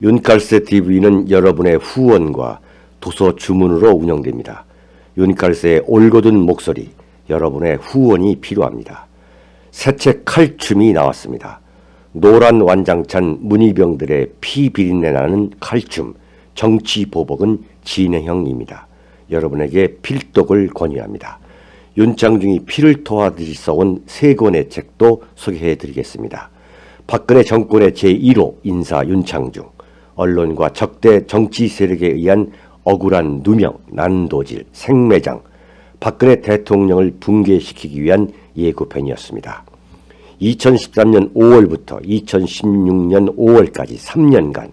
윤칼세 TV는 여러분의 후원과 도서 주문으로 운영됩니다. 윤칼세의 올곧은 목소리, 여러분의 후원이 필요합니다. 새 책 칼춤이 나왔습니다. 노란 완장찬 문희병들의 피 비린내 나는 칼춤, 정치보복은 진행형입니다. 여러분에게 필독을 권유합니다. 윤창중이 피를 토하듯이 써온 세 권의 책도 소개해드리겠습니다. 박근혜 정권의 제1호 인사 윤창중, 언론과 적대 정치 세력에 의한 억울한 누명, 난도질, 생매장, 박근혜 대통령을 붕괴시키기 위한 예고편이었습니다. 2013년 5월부터 2016년 5월까지 3년간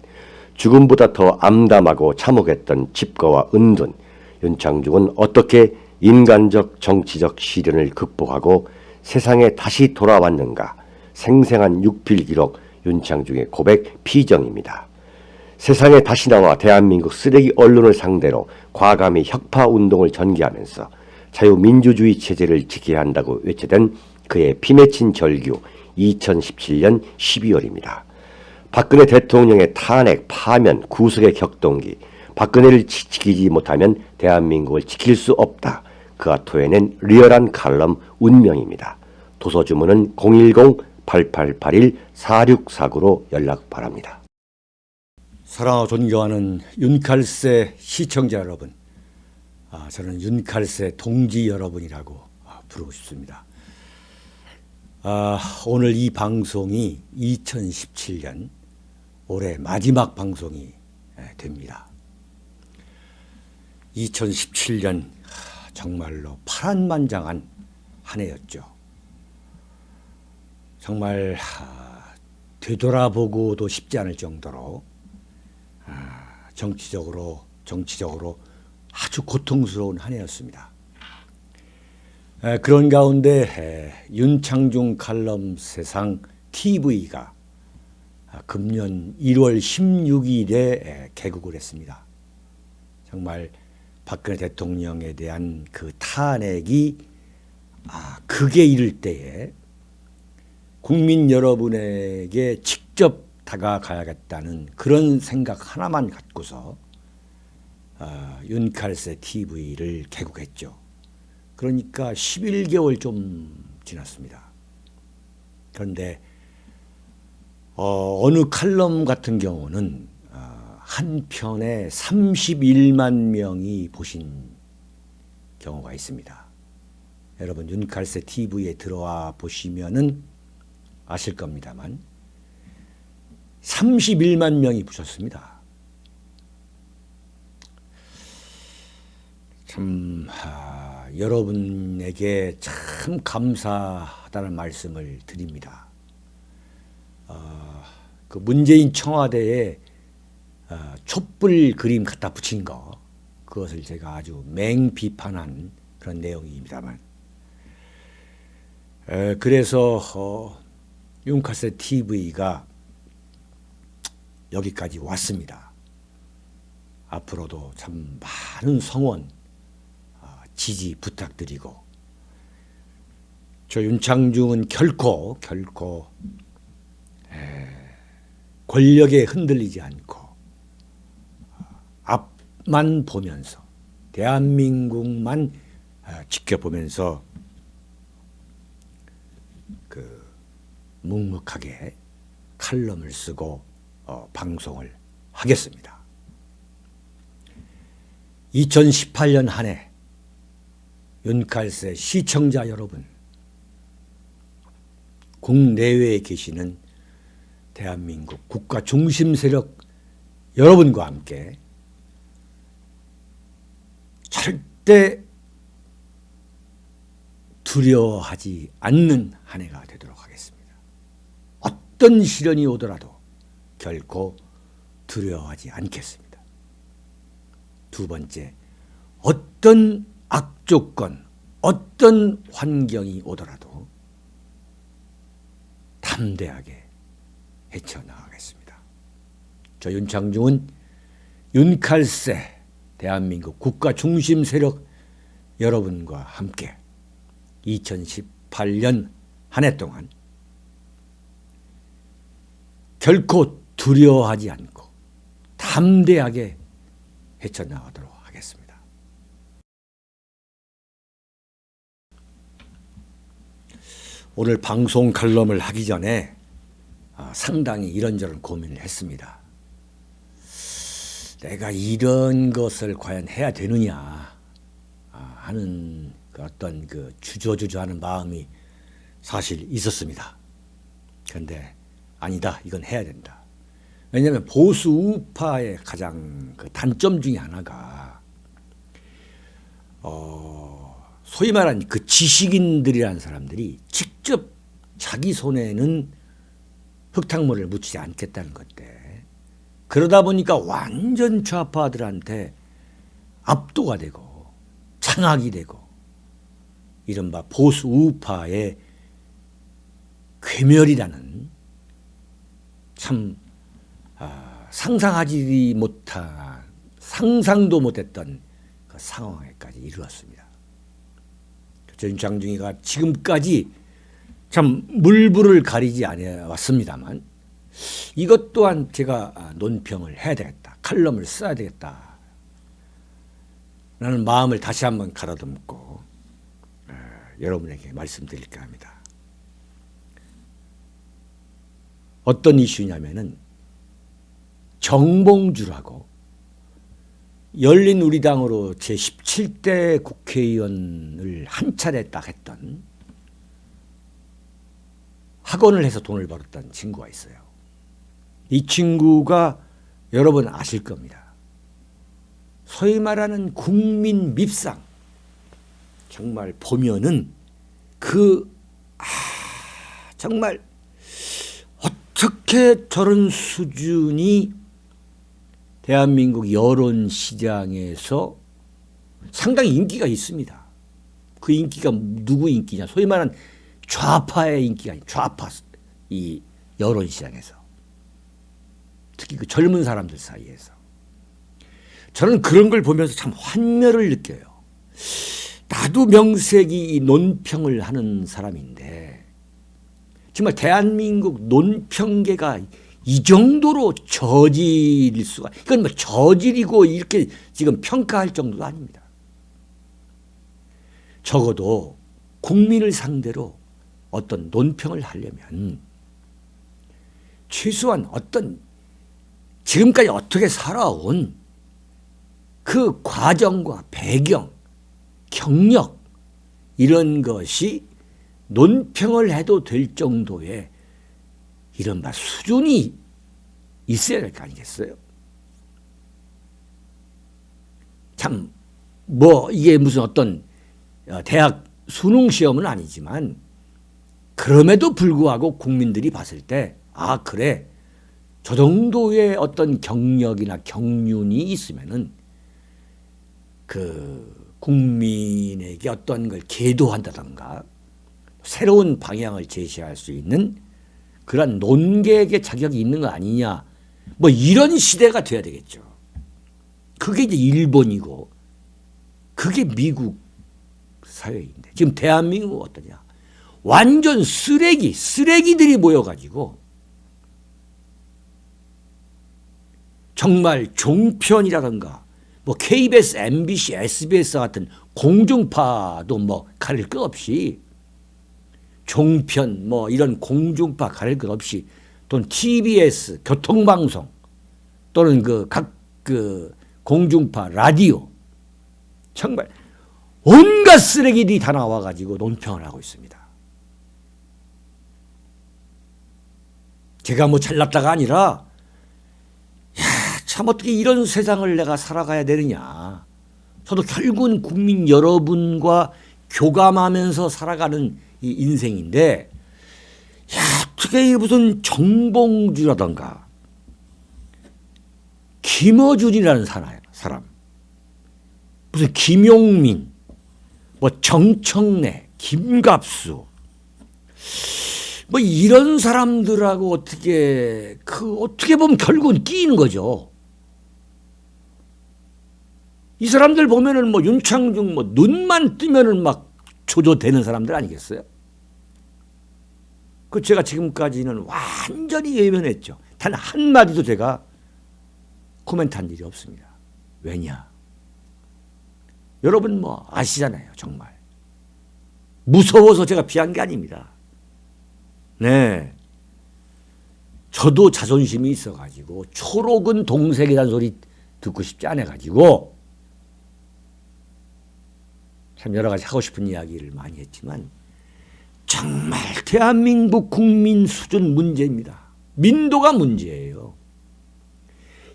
죽음보다 더 암담하고 참혹했던 집거와 은둔, 윤창중은 어떻게 인간적 정치적 시련을 극복하고 세상에 다시 돌아왔는가? 생생한 육필기록 윤창중의 고백 피정입니다. 세상에 다시 나와 대한민국 쓰레기 언론을 상대로 과감히 혁파운동을 전개하면서 자유민주주의 체제를 지켜야 한다고 외쳐댄 그의 피맺힌 절규 2017년 12월입니다. 박근혜 대통령의 탄핵, 파면, 구속의 격동기, 박근혜를 지키지 못하면 대한민국을 지킬 수 없다. 그가 토해낸 리얼한 칼럼 운명입니다. 도서주문은 010-8881-4649로 연락 바랍니다. 사랑하고 존경하는 윤칼세 시청자 여러분, 저는 윤칼세 동지 여러분이라고 부르고 싶습니다. 오늘 이 방송이 2017년 올해 마지막 방송이 됩니다. 2017년 정말로 파란만장한 한 해였죠. 정말 되돌아보고도 쉽지 않을 정도로 정치적으로 아주 고통스러운 한 해였습니다. 그런 가운데 윤창중 칼럼 세상 TV가 금년 1월 16일에 개국을 했습니다. 정말 박근혜 대통령에 대한 그 탄핵이 극에 이를 때에 국민 여러분에게 직접 다가가야겠다는 그런 생각 하나만 갖고서 윤칼세 TV를 개국했죠. 그러니까 11개월 좀 지났습니다. 그런데 어느 칼럼 같은 경우는 한 편에 31만 명이 보신 경우가 있습니다. 여러분 윤칼세 TV에 들어와 보시면은 아실 겁니다만 31만 명이 보셨습니다. 참 여러분에게 참 감사하다는 말씀을 드립니다. 그 문재인 청와대에 촛불 그림 갖다 붙인 거, 그것을 제가 아주 맹비판한 그런 내용입니다만, 그래서 윤칼세 TV가 여기까지 왔습니다. 앞으로도 참 많은 성원, 지지 부탁드리고, 저 윤창중은 결코 권력에 흔들리지 않고 앞만 보면서 대한민국만 지켜보면서 그 묵묵하게 칼럼을 쓰고 방송을 하겠습니다. 2018년 한 해 윤칼세 시청자 여러분, 국내외에 계시는 대한민국 국가 중심 세력 여러분과 함께 절대 두려워하지 않는 한 해가 되도록 하겠습니다. 어떤 시련이 오더라도 결코 두려워하지 않겠습니다. 두 번째, 어떤 악조건, 어떤 환경이 오더라도 담대하게 헤쳐나가겠습니다. 저 윤창중은 윤칼세 대한민국 국가 중심 세력 여러분과 함께 2018년 한 해 동안 결코 두려워하지 않고 담대하게 헤쳐나가도록 하겠습니다. 오늘 방송 칼럼을 하기 전에 상당히 이런저런 고민을 했습니다. 내가 이런 것을 과연 해야 되느냐 하는 어떤 그 주저주저하는 마음이 사실 있었습니다. 그런데 아니다, 이건 해야 된다. 왜냐하면 보수 우파의 가장 그 단점 중에 하나가 소위 말하는 그 지식인들이라는 사람들이 직접 자기 손에는 흙탕물을 묻히지 않겠다는 건데, 그러다 보니까 완전 좌파들한테 압도가 되고 장악이 되고 이른바 보수 우파의 괴멸이라는 참 상상하지 못한, 상상도 못했던 그 상황에까지 이르렀습니다. 전장중이가 지금까지 참 물불을 가리지 않아 왔습니다만, 이것 또한 제가 논평을 해야 되겠다, 칼럼을 써야 되겠다 라는 마음을 다시 한번 가다듬고 여러분에게 말씀드릴까 합니다. 어떤 이슈냐면은 정봉주라고 열린우리당으로 제17대 국회의원을 한 차례 딱 했던, 학원을 해서 돈을 벌었던 친구가 있어요. 이 친구가 여러분 아실 겁니다. 소위 말하는 국민 밉상, 정말 보면은 정말 어떻게 저런 수준이 대한민국 여론시장에서 상당히 인기가 있습니다. 그 인기가 누구 인기냐? 소위 말하는 좌파의 인기가 아니라 좌파 이 여론시장에서, 특히 그 젊은 사람들 사이에서. 저는 그런 걸 보면서 참 환멸을 느껴요. 나도 명색이 이 논평을 하는 사람인데 정말 대한민국 논평계가 이 정도로 저질일 수가, 이건 뭐 저질이고 이렇게 지금 평가할 정도도 아닙니다. 적어도 국민을 상대로 어떤 논평을 하려면 최소한 어떤 지금까지 어떻게 살아온 그 과정과 배경, 경력, 이런 것이 논평을 해도 될 정도의 이른바 수준이 있어야 될 거 아니겠어요? 참, 이게 무슨 어떤 대학 수능 시험은 아니지만, 그럼에도 불구하고 국민들이 봤을 때, 그래, 저 정도의 어떤 경력이나 경륜이 있으면은 그 국민에게 어떤 걸 계도한다던가 새로운 방향을 제시할 수 있는 그런 논객의 자격이 있는 거 아니냐, 이런 시대가 돼야 되겠죠. 그게 이제 일본이고 그게 미국 사회인데, 지금 대한민국은 어떠냐? 완전 쓰레기들이 모여가지고 정말 종편이라든가 KBS, MBC, SBS 같은 공중파도 가릴 것 없이, 종편 이런 공중파 가릴 것 없이, 또는 TBS 교통방송 또는 각 공중파 라디오, 정말 온갖 쓰레기들이 다 나와가지고 논평을 하고 있습니다. 제가 잘났다가 아니라, 참 어떻게 이런 세상을 내가 살아가야 되느냐. 저도 결국은 국민 여러분과 교감하면서 살아가는 이 인생인데, 어떻게 무슨 정봉주라던가 김어준이라는 사람, 무슨 김용민, 정청래, 김갑수, 이런 사람들하고 어떻게 보면 결국은 끼이는 거죠. 이 사람들 보면은 윤창중 눈만 뜨면은 조조되는 사람들 아니겠어요? 제가 지금까지는 완전히 외면했죠. 단 한마디도 제가 코멘트한 일이 없습니다. 왜냐? 여러분 뭐 아시잖아요. 정말. 무서워서 제가 피한 게 아닙니다. 네. 저도 자존심이 있어가지고 초록은 동색이라는 소리 듣고 싶지 않아가지고 참 여러 가지 하고 싶은 이야기를 많이 했지만 정말 대한민국 국민 수준 문제입니다. 민도가 문제예요.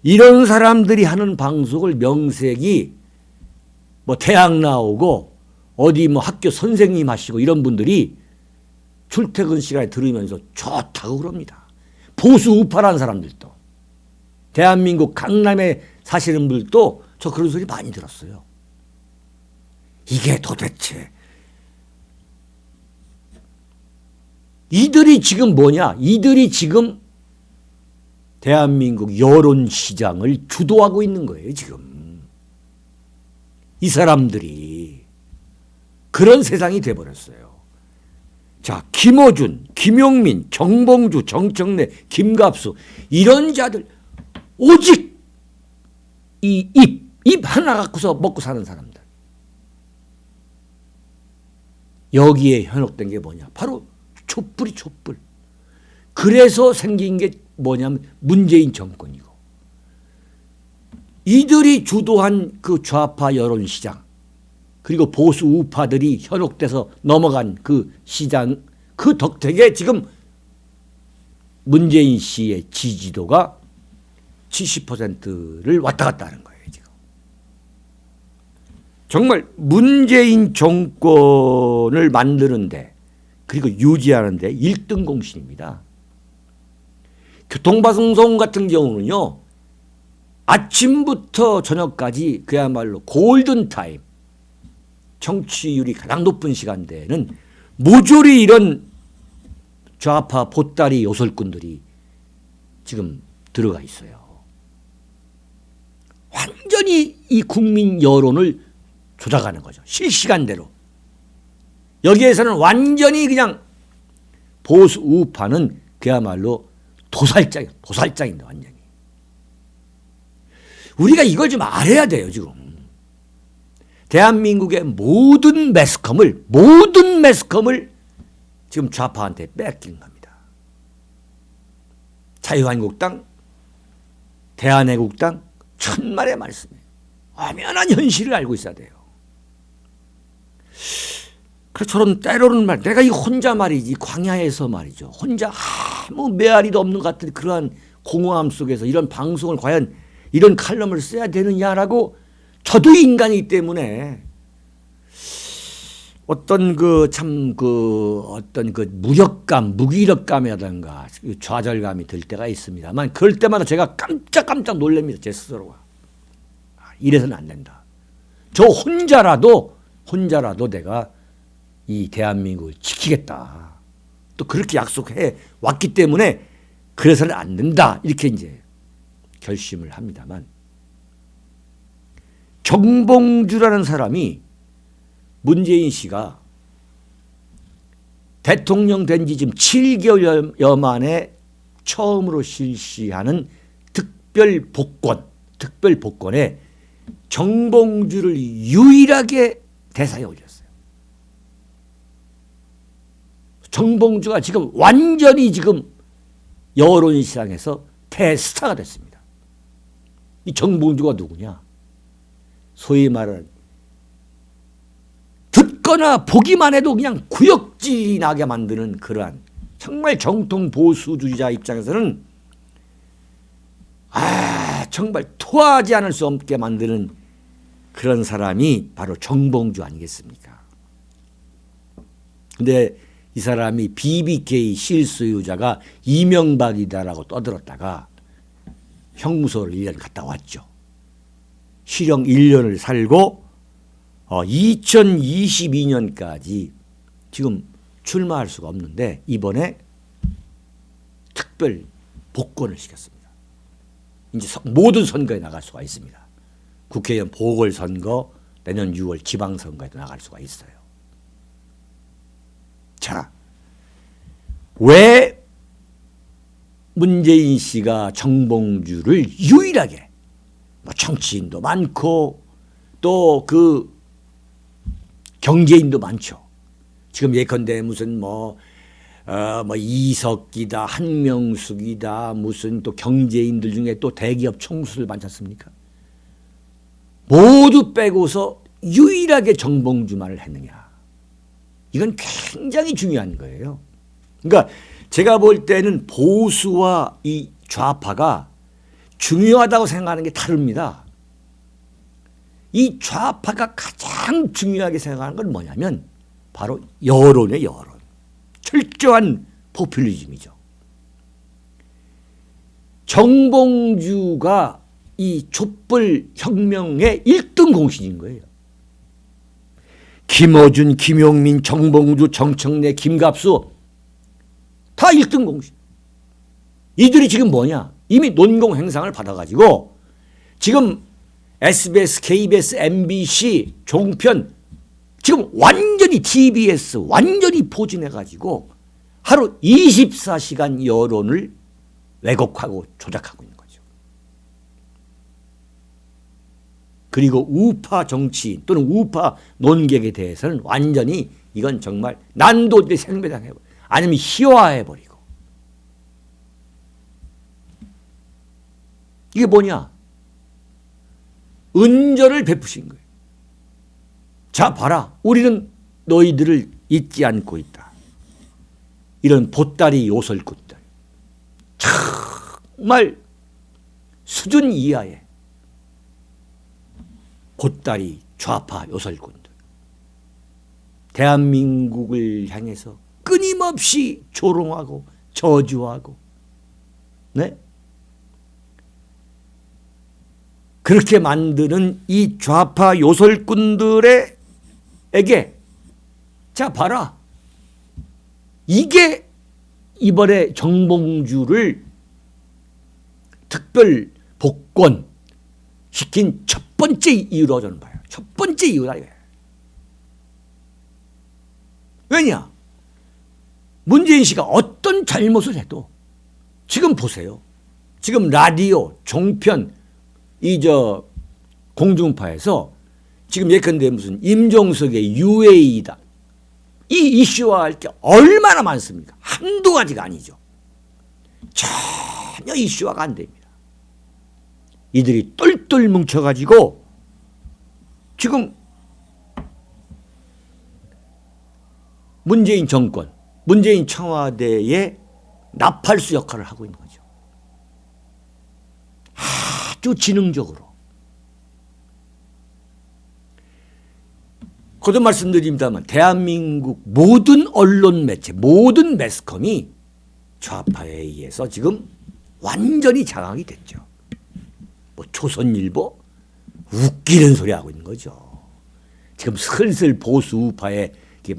이런 사람들이 하는 방송을 명색이 뭐 대학 나오고 어디 뭐 학교 선생님 하시고 이런 분들이 출퇴근 시간에 들으면서 좋다고 그럽니다. 보수 우파라는 사람들도 대한민국 강남에 사시는 분들도 저 그런 소리 많이 들었어요. 이게 도대체 이들이 지금 뭐냐? 이들이 지금 대한민국 여론시장을 주도하고 있는 거예요. 지금 이 사람들이 그런 세상이 돼버렸어요. 자, 김어준, 김용민, 정봉주, 정청래, 김갑수 이런 자들 오직 이 입 하나 갖고서 먹고 사는 사람들. 여기에 현혹된 게 뭐냐? 바로 촛불이 촛불. 그래서 생긴 게 뭐냐면 문재인 정권이고 이들이 주도한 그 좌파 여론시장 그리고 보수 우파들이 현혹돼서 넘어간 그 시장 그 덕택에 지금 문재인 씨의 지지도가 70%를 왔다 갔다 하는 거예요. 지금. 정말 문재인 정권을 만드는데 그리고 유지하는데 1등 공신입니다. 교통방송 같은 경우는요. 아침부터 저녁까지 그야말로 골든타임 청취율이 가장 높은 시간대에는 모조리 이런 좌파 보따리 요설꾼들이 지금 들어가 있어요. 완전히 이 국민 여론을 조작하는 거죠. 실시간대로. 여기에서는 완전히 그냥 보수 우파는 그야말로 도살장입니다. 완전히. 우리가 이걸 좀 알아야 돼요. 지금. 대한민국의 모든 매스컴을 지금 좌파한테 뺏긴 겁니다. 자유한국당, 대한애국당 천만의 말씀이에요. 엄연한 현실을 알고 있어야 돼요. 그래서 저런 때로는 내가 이 혼자 말이지 광야에서 말이죠. 혼자 아무 메아리도 없는 것 같은 그러한 공허함 속에서 이런 방송을 과연 이런 칼럼을 써야 되느냐라고 저도 인간이기 때문에 어떤 어떤 무력감, 무기력감이라든가 좌절감이 들 때가 있습니다만 그럴 때마다 제가 깜짝 놀랍니다. 제 스스로가. 이래서는 안 된다. 저 혼자라도 내가 이 대한민국을 지키겠다. 또 그렇게 약속해 왔기 때문에 그래서는 안 된다. 이렇게 이제 결심을 합니다만 정봉주라는 사람이 문재인 씨가 대통령 된 지 지금 7개월여 만에 처음으로 실시하는 특별 복권에 정봉주를 유일하게 대사에 올렸어요. 정봉주가 지금 완전히 지금 여론시장에서 대스타가 됐습니다. 이 정봉주가 누구냐? 소위 말하는 듣거나 보기만 해도 그냥 구역질이 나게 만드는 그러한 정말 정통 보수주의자 입장에서는 정말 토하지 않을 수 없게 만드는 그런 사람이 바로 정봉주 아니겠습니까? 근데 이 사람이 BBK 실소유자가 이명박이다라고 떠들었다가 형무소를 1년 갔다 왔죠. 실형 1년을 살고 2022년까지 지금 출마할 수가 없는데 이번에 특별 복권을 시켰습니다. 이제 모든 선거에 나갈 수가 있습니다. 국회의원 보궐선거, 내년 6월 지방선거에도 나갈 수가 있어요. 자, 왜 문재인 씨가 정봉주를 유일하게 정치인도 많고 또 그 경제인도 많죠. 지금 예컨대 무슨 뭐 이석기다, 한명숙이다, 무슨 또 경제인들 중에 또 대기업 총수들 많지 않습니까? 모두 빼고서 유일하게 정봉주만을 했느냐. 이건 굉장히 중요한 거예요. 그러니까 제가 볼 때는 보수와 이 좌파가 중요하다고 생각하는 게 다릅니다. 이 좌파가 가장 중요하게 생각하는 건 뭐냐면 바로 여론의 여론. 철저한 포퓰리즘이죠. 정봉주가 이 촛불 혁명의 1등 공신인 거예요. 김어준, 김용민, 정봉주, 정청래, 김갑수 다 1등 공신. 이들이 지금 뭐냐? 이미 논공 행상을 받아가지고 지금 SBS, KBS, MBC, 종편 지금 완전히 TBS 완전히 포진해가지고 하루 24시간 여론을 왜곡하고 조작하고 있는 거죠. 그리고 우파 정치인 또는 우파 논객에 대해서는 완전히 이건 정말 난도질에 생매당해버리고 아니면 희화해버리고. 이게 뭐냐? 은절을 베푸신 거예요. 자, 봐라. 우리는 너희들을 잊지 않고 있다. 이런 보따리 요설꾼들. 정말 수준 이하의 보따리 좌파 요설꾼들. 대한민국을 향해서 끊임없이 조롱하고 저주하고, 네? 그렇게 만드는 이 좌파 요설꾼들에게 자 봐라. 이게 이번에 정봉주를 특별 복권 시킨 첫 번째 이유로 저는 봐요. 첫 번째 이유라 이거예요. 왜냐? 문재인 씨가 어떤 잘못을 해도 지금 보세요. 지금 라디오, 종편, 공중파에서 지금 예컨대 무슨 임종석의 UAE다. 이 이슈화 할 게 얼마나 많습니까? 한두 가지가 아니죠. 전혀 이슈화가 안 됩니다. 이들이 똘똘 뭉쳐가지고 지금 문재인 정권, 문재인 청와대의 나팔수 역할을 하고 있는 거죠. 아주 지능적으로. 거듭 말씀드립니다만 대한민국 모든 언론 매체, 모든 매스컴이 좌파에 의해서 지금 완전히 장악이 됐죠. 뭐 조선일보 웃기는 소리 하고 있는 거죠. 지금 슬슬 보수 우파의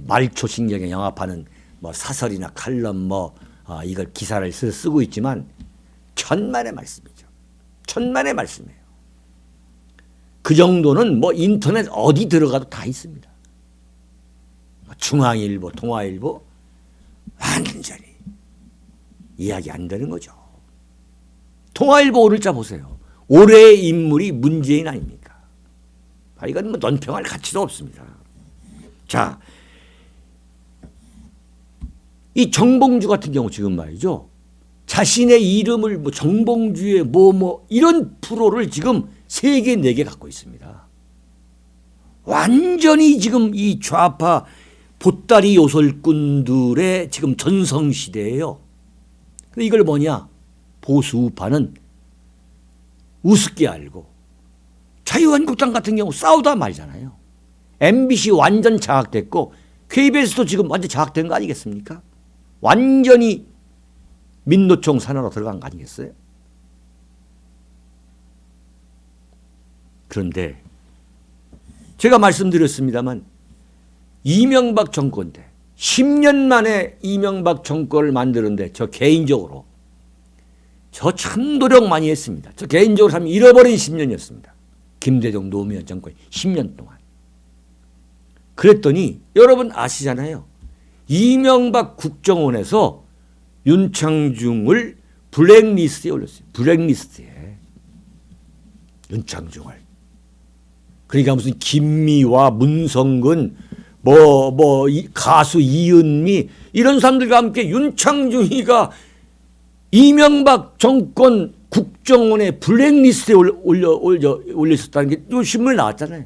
말초신경에 영합하는 뭐 사설이나 칼럼 이걸 기사를 쓰고 있지만 천만의 말씀이죠. 천만의 말씀이에요. 그 정도는 뭐 인터넷 어디 들어가도 다 있습니다. 중앙일보, 동아일보 완전히 이야기 안 되는 거죠. 동아일보 오늘자 보세요. 올해의 인물이 문재인 아닙니까? 이건 뭐 논평할 가치도 없습니다. 자, 이 정봉주 같은 경우 지금 말이죠. 자신의 이름을 뭐 정봉주의 이런 프로를 지금 3개, 4개 갖고 있습니다. 완전히 지금 이 좌파 보따리 요설꾼들의 지금 전성시대예요. 근데 이걸 뭐냐? 보수 우파는 우습게 알고 자유한국당 같은 경우 싸우다 말잖아요. MBC 완전 장악됐고 KBS도 지금 완전 장악된 거 아니겠습니까? 완전히 민노총 산하로 들어간 거 아니겠어요? 그런데 제가 말씀드렸습니다만 이명박 정권 때 10년 만에 이명박 정권을 만드는데 저 개인적으로 저 참 노력 많이 했습니다. 저 개인적으로 참 잃어버린 10년이었습니다. 김대중 노무현 정권 10년 동안. 그랬더니 여러분 아시잖아요. 이명박 국정원에서 윤창중을 블랙리스트에 올렸어요. 블랙리스트에. 윤창중을. 그러니까 무슨 김미화, 문성근, 가수 이은미 이런 사람들과 함께 윤창중이가 이명박 정권 국정원의 블랙리스트에 올렸었다는 게 또 신문에 나왔잖아요.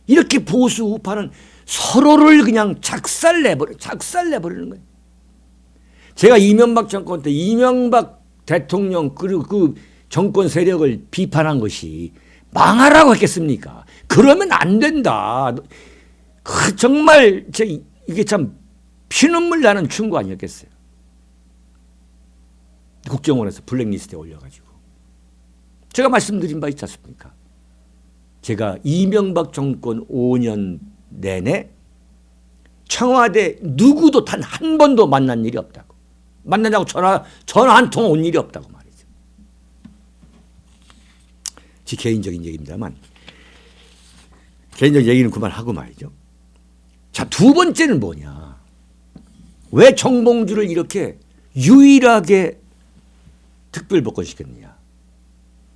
이렇게 보수 우파는 서로를 그냥 작살내버리는 거예요. 제가 이명박 정권 때 이명박 대통령 그리고 그 정권 세력을 비판한 것이 망하라고 했겠습니까? 그러면 안 된다. 정말 이게 참 피눈물 나는 충고 아니었겠어요. 국정원에서 블랙리스트에 올려가지고. 제가 말씀드린 바 있지 않습니까? 제가 이명박 정권 5년 내내 청와대 누구도 단 한 번도 만난 일이 없다고. 만나자고 전화 한 통 온 일이 없다고 말이죠. 제 개인적인 얘기입니다만 개인적 얘기는 그만하고 말이죠. 자, 두 번째는 뭐냐. 왜 정봉주를 이렇게 유일하게 특별복권시켰느냐.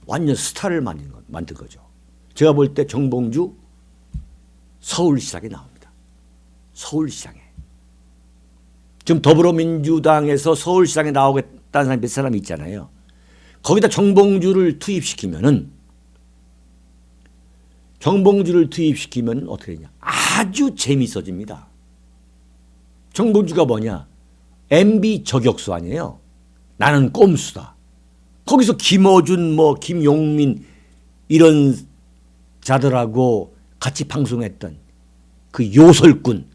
완전 스타를 만든 거죠. 제가 볼 때 정봉주 서울시장에 나옵니다. 서울시장에. 지금 더불어민주당에서 서울시장에 나오겠다는 사람이 몇 사람이 있잖아요. 거기다 정봉주를 투입시키면 어떻게 되냐. 아주 재밌어집니다. 정봉주가 뭐냐. MB 저격수 아니에요. 나는 꼼수다. 거기서 김어준, 김용민 이런 자들하고 같이 방송했던 그 요설꾼.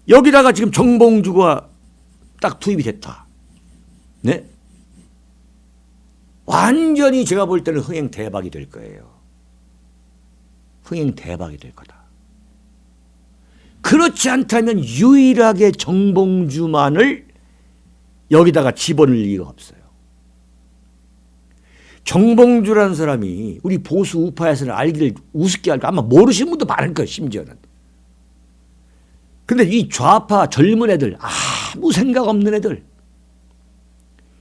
여기다가 지금 정봉주가 딱 투입이 됐다. 네? 완전히 제가 볼 때는 흥행 대박이 될 거예요. 흥행 대박이 될 거다. 그렇지 않다면 유일하게 정봉주만을 여기다가 집어넣을 리가 없어요. 정봉주라는 사람이 우리 보수 우파에서는 알기를 우습게 알고 아마 모르시는 분도 많을 거예요. 심지어는. 근데 이 좌파 젊은 애들, 아무 생각 없는 애들,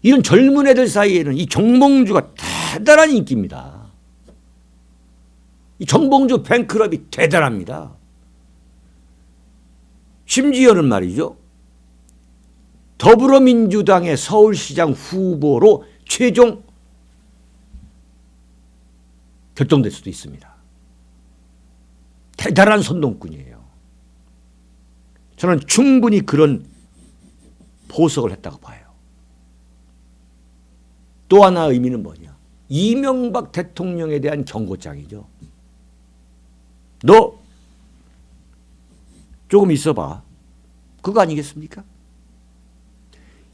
이런 젊은 애들 사이에는 이 정봉주가 대단한 인기입니다. 이 정봉주 팬클럽이 대단합니다. 심지어는 말이죠. 더불어민주당의 서울시장 후보로 최종 결정될 수도 있습니다. 대단한 선동꾼이에요. 저는 충분히 그런 보석을 했다고 봐요. 또 하나 의미는 뭐냐. 이명박 대통령에 대한 경고장이죠. 너 조금 있어봐. 그거 아니겠습니까?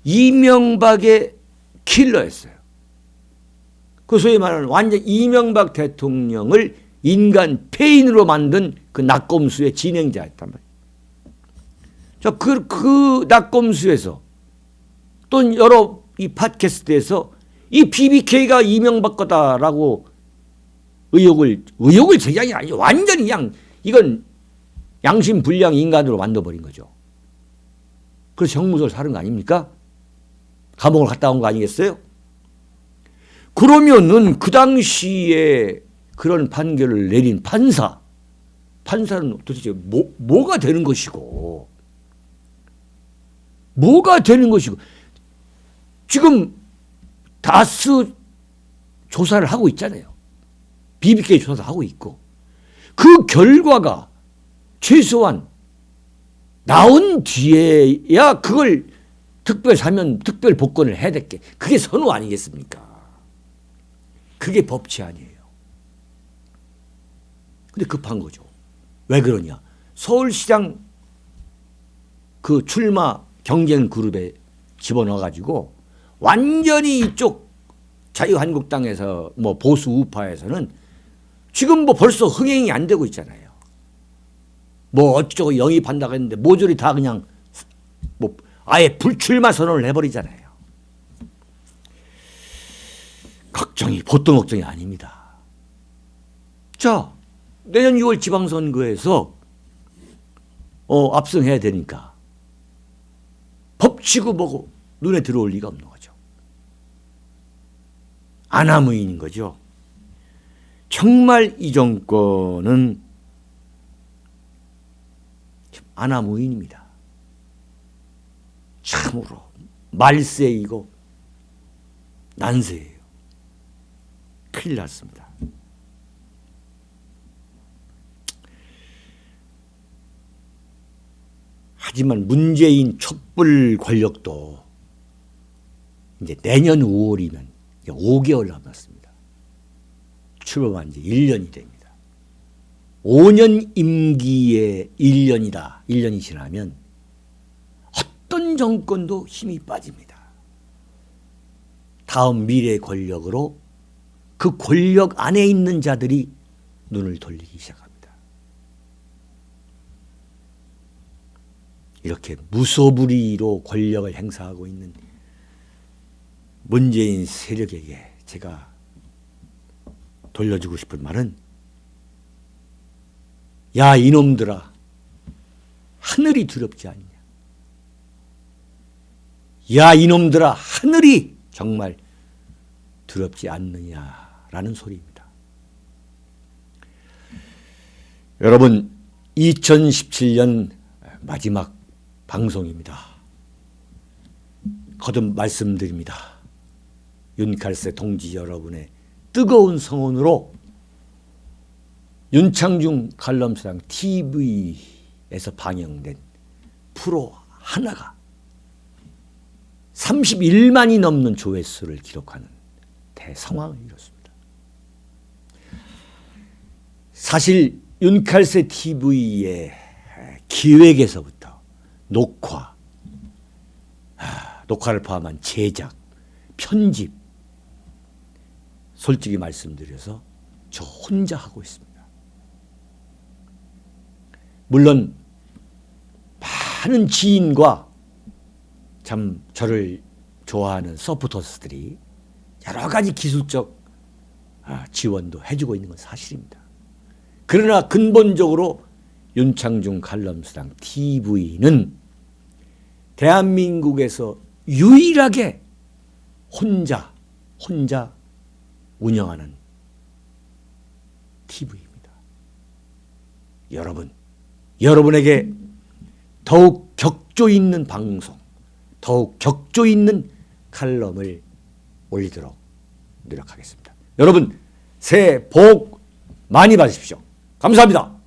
이명박의 킬러였어요. 그 소위 말하는 완전 이명박 대통령을 인간 폐인으로 만든 그 낙검수의 진행자였단 말이에요. 자, 그 낙검수에서 또 여러 이 팟캐스트에서 이 BBK가 이명박 거다라고 의혹을 제기한 게 아니죠. 완전히 그냥 이건 양심 불량 인간으로 만들어버린 거죠. 그래서 형무소를 사는 거 아닙니까? 감옥을 갔다 온 거 아니겠어요? 그러면은 그 당시에 그런 판결을 내린 판사는 도대체 뭐가 되는 것이고, 지금 다스 조사를 하고 있잖아요. BBK 조사도 하고 있고, 그 결과가 최소한 나온 뒤에야 그걸 특별 복권을 해야 될 게 그게 선호 아니겠습니까? 그게 법치 아니에요. 근데 급한 거죠. 왜 그러냐? 서울시장 그 출마 경쟁 그룹에 집어넣어가지고 완전히 이쪽 자유한국당에서 보수 우파에서는 지금 벌써 흥행이 안 되고 있잖아요. 어쩌고 영입한다고 했는데 모조리 다 그냥 아예 불출마 선언을 해버리잖아요. 보통 걱정이 아닙니다. 자, 내년 6월 지방선거에서 압승해야 되니까 법치고 뭐고 눈에 들어올 리가 없는 거죠. 아나무인인 거죠. 정말 이 정권은 아나무인입니다. 참으로 말세이고 난세예요. 큰일 났습니다. 하지만 문재인 촛불 권력도 이제 내년 5월이면 5개월 남았습니다. 출범한 지 1년이 됩니다. 5년 임기에 1년이다. 1년이 지나면 어떤 정권도 힘이 빠집니다. 다음 미래 권력으로 그 권력 안에 있는 자들이 눈을 돌리기 시작합니다. 이렇게 무소불위로 권력을 행사하고 있는 문재인 세력에게 제가 돌려주고 싶은 말은, 야 이놈들아, 하늘이 두렵지 않냐. 야 이놈들아, 하늘이 정말 두렵지 않느냐라는 소리입니다. 여러분, 2017년 마지막 방송입니다. 거듭 말씀드립니다. 윤칼세 동지 여러분의 뜨거운 성원으로 윤창중 칼럼스랑 TV에서 방영된 프로 하나가 31만이 넘는 조회수를 기록하는 대성황을 이뤘습니다. 사실 윤칼세 TV의 기획에서부터 녹화를 포함한 제작, 편집, 솔직히 말씀드려서 저 혼자 하고 있습니다. 물론 많은 지인과 참 저를 좋아하는 서포터스들이 여러 가지 기술적 지원도 해주고 있는 건 사실입니다. 그러나 근본적으로 윤창중 칼럼스랑 TV는 대한민국에서 유일하게 혼자 운영하는 TV입니다. 여러분에게 더욱 격조 있는 방송, 더욱 격조 있는 칼럼을 올리도록 노력하겠습니다. 여러분, 새해 복 많이 받으십시오. 감사합니다.